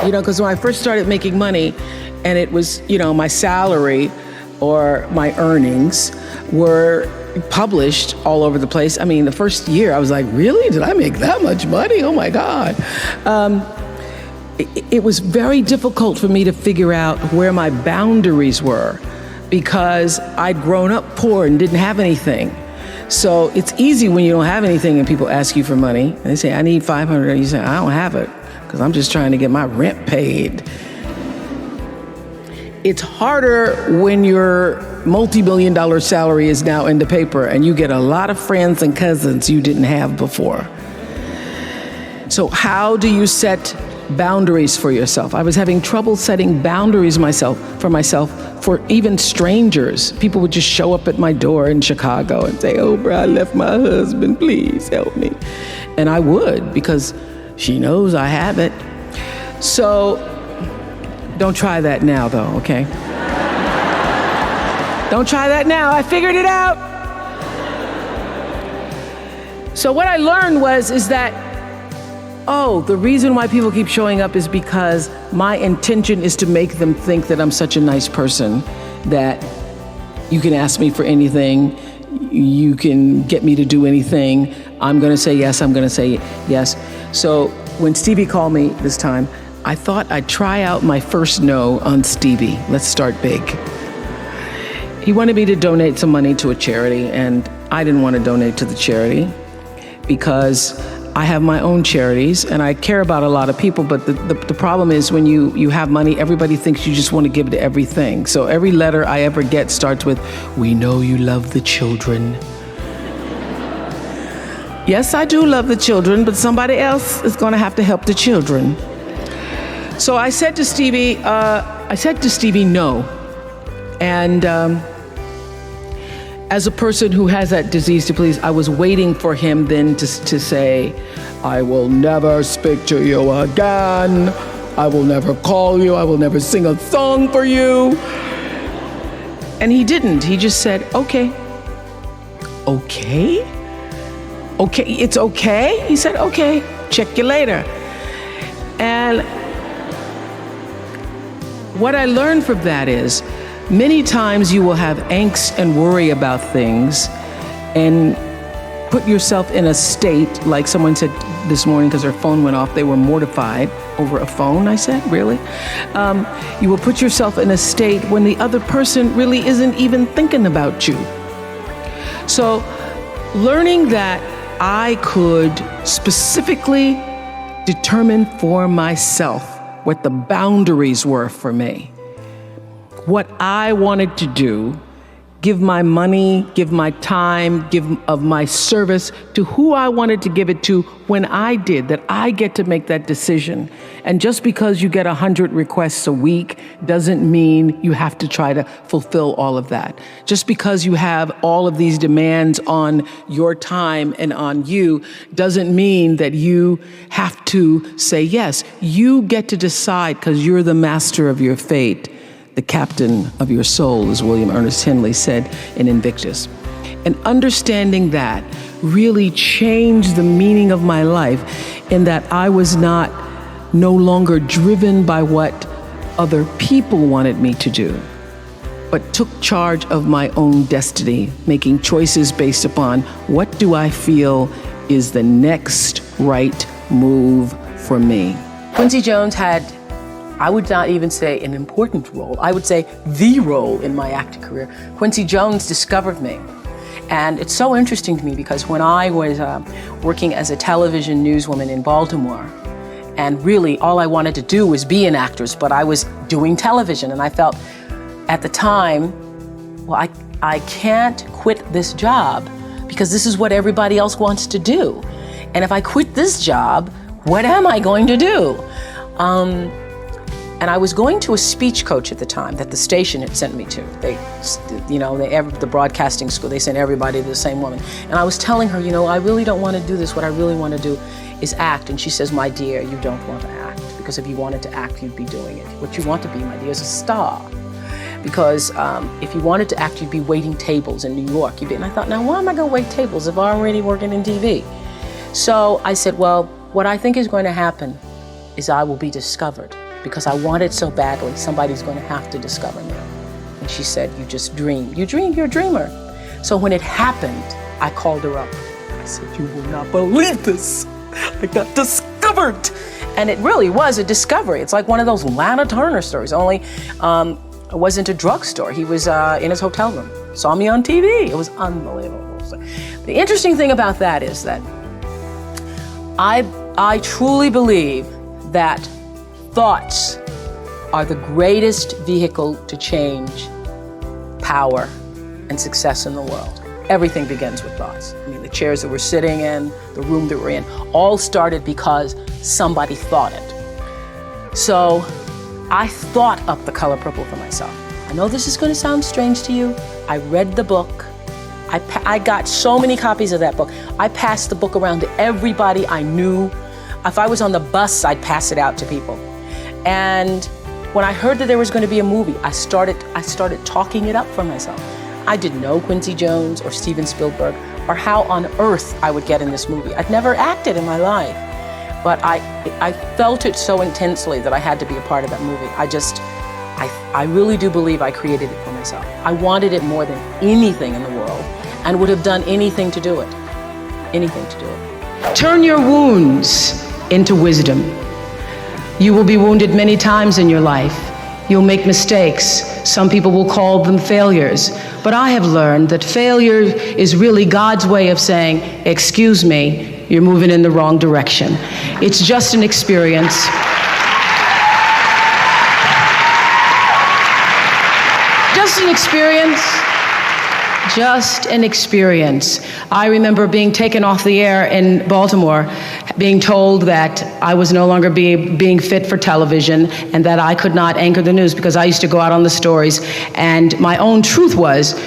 Because when I first started making money and it was, my salary or my earnings were published all over the place. I mean, the first year I was like, really? Did I make that much money? Oh my God. It was very difficult for me to figure out where my boundaries were because I'd grown up poor and didn't have anything. So it's easy when you don't have anything and people ask you for money. And they say, I need $500. And you say, I don't have it because I'm just trying to get my rent paid. It's harder when your multi-million-dollar salary is now in the paper and you get a lot of friends and cousins you didn't have before. So how do you set boundaries for yourself? I was having trouble setting boundaries for myself for even strangers. People would just show up at my door in Chicago and say, Oprah, I left my husband, please help me. And I would, because she knows I have it. So don't try that now though, okay? Don't try that now, I figured it out. So what I learned is that, the reason why people keep showing up is because my intention is to make them think that I'm such a nice person that you can ask me for anything, you can get me to do anything, I'm gonna say yes, I'm gonna say yes. So when Stevie called me this time, I thought I'd try out my first no on Stevie. Let's start big. He wanted me to donate some money to a charity, and I didn't want to donate to the charity because I have my own charities and I care about a lot of people, but the problem is when you have money, everybody thinks you just want to give it to everything. So every letter I ever get starts with, we know you love the children. Yes, I do love the children, but somebody else is going to have to help the children. So I said to Stevie, no. And as a person who has that disease to please, I was waiting for him then to say, I will never speak to you again. I will never call you. I will never sing a song for you. And he didn't. He just said, okay. Okay? Okay, it's okay? He said, okay, check you later. And what I learned from that is, many times you will have angst and worry about things and put yourself in a state, like someone said this morning because their phone went off, they were mortified over a phone, I said, really? You will put yourself in a state when the other person really isn't even thinking about you. So learning that I could specifically determine for myself what the boundaries were for me, what I wanted to do, give my money, give my time, give of my service to who I wanted to give it to when I did, that I get to make that decision. And just because you get 100 requests a week doesn't mean you have to try to fulfill all of that. Just because you have all of these demands on your time and on you doesn't mean that you have to say yes. You get to decide because you're the master of your fate. The captain of your soul, as William Ernest Henley said in Invictus. And understanding that really changed the meaning of my life in that I was no longer driven by what other people wanted me to do, but took charge of my own destiny, making choices based upon what do I feel is the next right move for me. Quincy Jones had, I would not even say an important role. I would say the role in my acting career. Quincy Jones discovered me. And it's so interesting to me because when I was working as a television newswoman in Baltimore, and really all I wanted to do was be an actress, but I was doing television. And I felt at the time, well, I can't quit this job because this is what everybody else wants to do. And if I quit this job, what am I going to do? And I was going to a speech coach at the time that the station had sent me to. The broadcasting school, they sent everybody to the same woman. And I was telling her, I really don't want to do this. What I really want to do is act. And she says, my dear, you don't want to act. Because if you wanted to act, you'd be doing it. What you want to be, my dear, is a star. Because if you wanted to act, you'd be waiting tables in New York. And I thought, now why am I going to wait tables if I'm already working in TV? So I said, well, what I think is going to happen is I will be discovered. because I want it so badly. Somebody's going to have to discover me. And she said, you just dream. You dream, you're a dreamer. So when it happened, I called her up. I said, you will not believe this. I got discovered. And it really was a discovery. It's like one of those Lana Turner stories, only it wasn't a drugstore. He was in his hotel room, saw me on TV. It was unbelievable. So the interesting thing about that is that I truly believe that thoughts are the greatest vehicle to change power and success in the world. Everything begins with thoughts. I mean, the chairs that we're sitting in, the room that we're in, all started because somebody thought it. So I thought up The Color Purple for myself. I know this is going to sound strange to you. I read the book. I got so many copies of that book. I passed the book around to everybody I knew. If I was on the bus, I'd pass it out to people. And when I heard that there was going to be a movie, I started talking it up for myself. I didn't know Quincy Jones or Steven Spielberg or how on earth I would get in this movie. I'd never acted in my life, but I felt it so intensely that I had to be a part of that movie. I really do believe I created it for myself. I wanted it more than anything in the world and would have done anything to do it. Anything to do it. Turn your wounds into wisdom. You will be wounded many times in your life. You'll make mistakes. Some people will call them failures. But I have learned that failure is really God's way of saying, excuse me, you're moving in the wrong direction. It's just an experience. Just an experience. Just an experience. I remember being taken off the air in Baltimore, being told that I was no longer being fit for television and that I could not anchor the news because I used to go out on the stories. And my own truth was,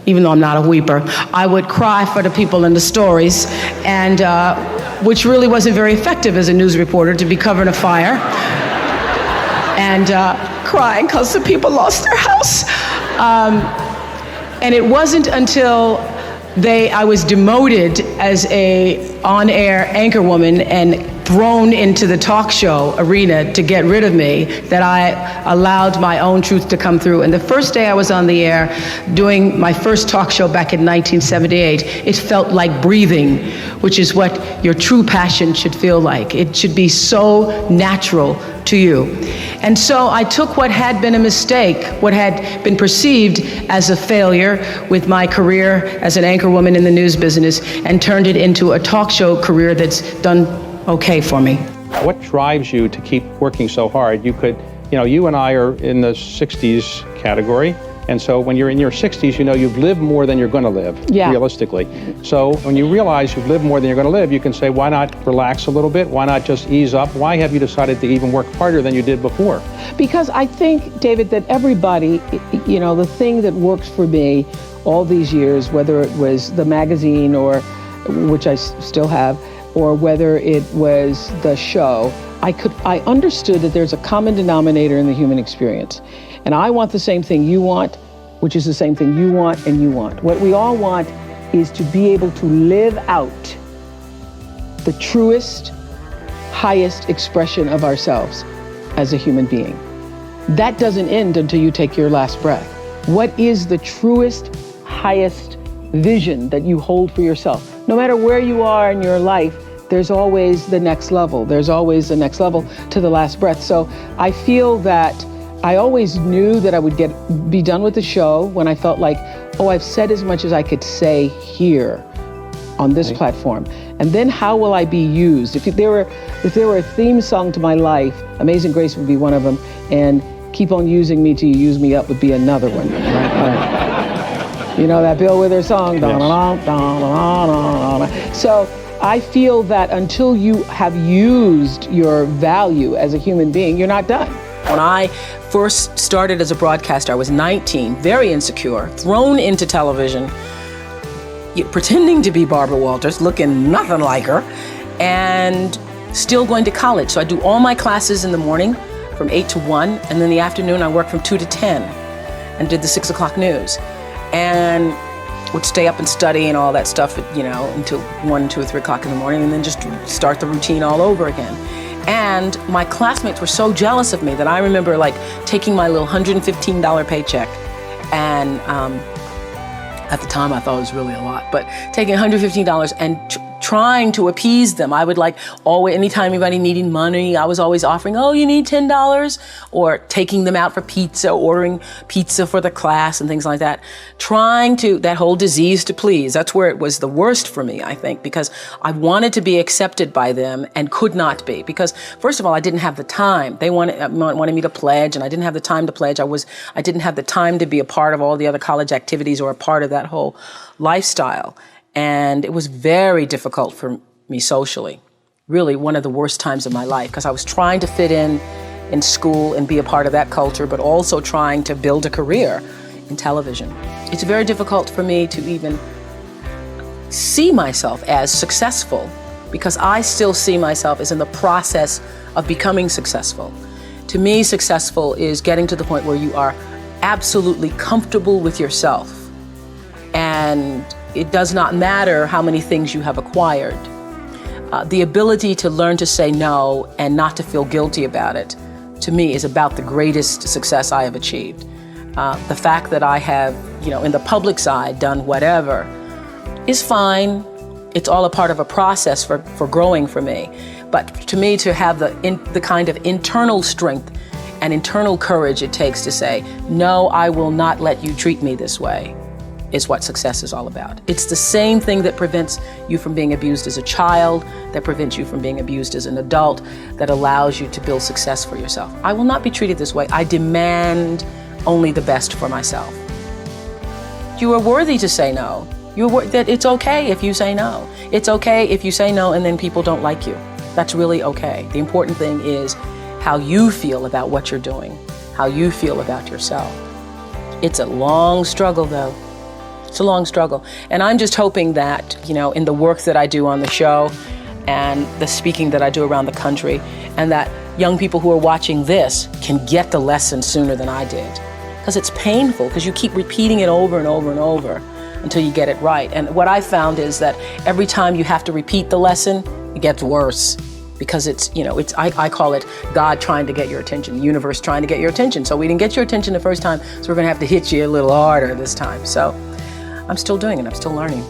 even though I'm not a weeper, I would cry for the people in the stories, and which really wasn't very effective as a news reporter, to be covering a fire and crying because the people lost their house. And it wasn't until I was demoted as a on-air anchor woman and thrown into the talk show arena to get rid of me that I allowed my own truth to come through. And the first day I was on the air doing my first talk show back in 1978, it felt like breathing, which is what your true passion should feel like. It should be so natural to you. And so I took what had been a mistake, what had been perceived as a failure with my career as an anchor woman in the news business, and turned it into a talk show career that's done okay for me. What drives you to keep working so hard? You and I are in the 60s category. And so when you're in your 60s, you've lived more than you're going to live, realistically. So when you realize you've lived more than you're going to live, you can say, why not relax a little bit? Why not just ease up? Why have you decided to even work harder than you did before? Because I think, David, that everybody, the thing that works for me all these years, whether it was the magazine, or which I still have, or whether it was the show, I understood that there's a common denominator in the human experience. And I want the same thing you want, which is the same thing you want and you want. What we all want is to be able to live out the truest, highest expression of ourselves as a human being. That doesn't end until you take your last breath. What is the truest, highest vision that you hold for yourself? No matter where you are in your life, there's always the next level. There's always the next level to the last breath. So I feel that I always knew that I would be done with the show when I felt like, I've said as much as I could say here on this platform. And then how will I be used? If there were a theme song to my life, Amazing Grace would be one of them, and Keep On Using Me Till You Use Me Up would be another one. Right? You know that Bill Withers song? Yes. So I feel that until you have used your value as a human being, you're not done. When I first started as a broadcaster, I was 19, very insecure, thrown into television, pretending to be Barbara Walters, looking nothing like her, and still going to college. So I do all my classes in the morning from 8 to 1, and then in the afternoon I worked from 2 to 10 and did the 6 o'clock news. And would stay up and study and all that stuff, until 1, 2, or 3 o'clock in the morning, and then just start the routine all over again. And my classmates were so jealous of me that I remember like taking my little $115 paycheck, and at the time I thought it was really a lot, but taking $115 and trying to appease them. I would like always, anytime anybody needed money, I was always offering, oh, you need $10, or taking them out for pizza, ordering pizza for the class and things like that. Trying to, that whole disease to please, that's where it was the worst for me, I think, because I wanted to be accepted by them and could not be, because first of all, I didn't have the time. They wanted me to pledge, and I didn't have the time to pledge. I didn't have the time to be a part of all the other college activities or a part of that whole lifestyle. And it was very difficult for me socially, really one of the worst times of my life, because I was trying to fit in school and be a part of that culture, but also trying to build a career in television. It's very difficult for me to even see myself as successful, because I still see myself as in the process of becoming successful. To me, successful is getting to the point where you are absolutely comfortable with yourself, and it does not matter how many things you have acquired. The ability to learn to say no and not to feel guilty about it, to me, is about the greatest success I have achieved. The fact that I have, in the public side, done whatever is fine. It's all a part of a process for growing for me. But to me, to have the kind of internal strength and internal courage it takes to say, no, I will not let you treat me this way, is what success is all about. It's the same thing that prevents you from being abused as a child, that prevents you from being abused as an adult, that allows you to build success for yourself. I will not be treated this way. I demand only the best for myself. You are worthy to say no. That it's okay if you say no. It's okay if you say no and then people don't like you. That's really okay. The important thing is how you feel about what you're doing, how you feel about yourself. It's a long struggle, though. It's a long struggle. And I'm just hoping that, in the work that I do on the show and the speaking that I do around the country, and that young people who are watching this can get the lesson sooner than I did. Because it's painful, because you keep repeating it over and over and over until you get it right. And what I found is that every time you have to repeat the lesson, it gets worse. Because I call it God trying to get your attention, the universe trying to get your attention. So we didn't get your attention the first time, so we're gonna have to hit you a little harder this time. So I'm still doing it, I'm still learning.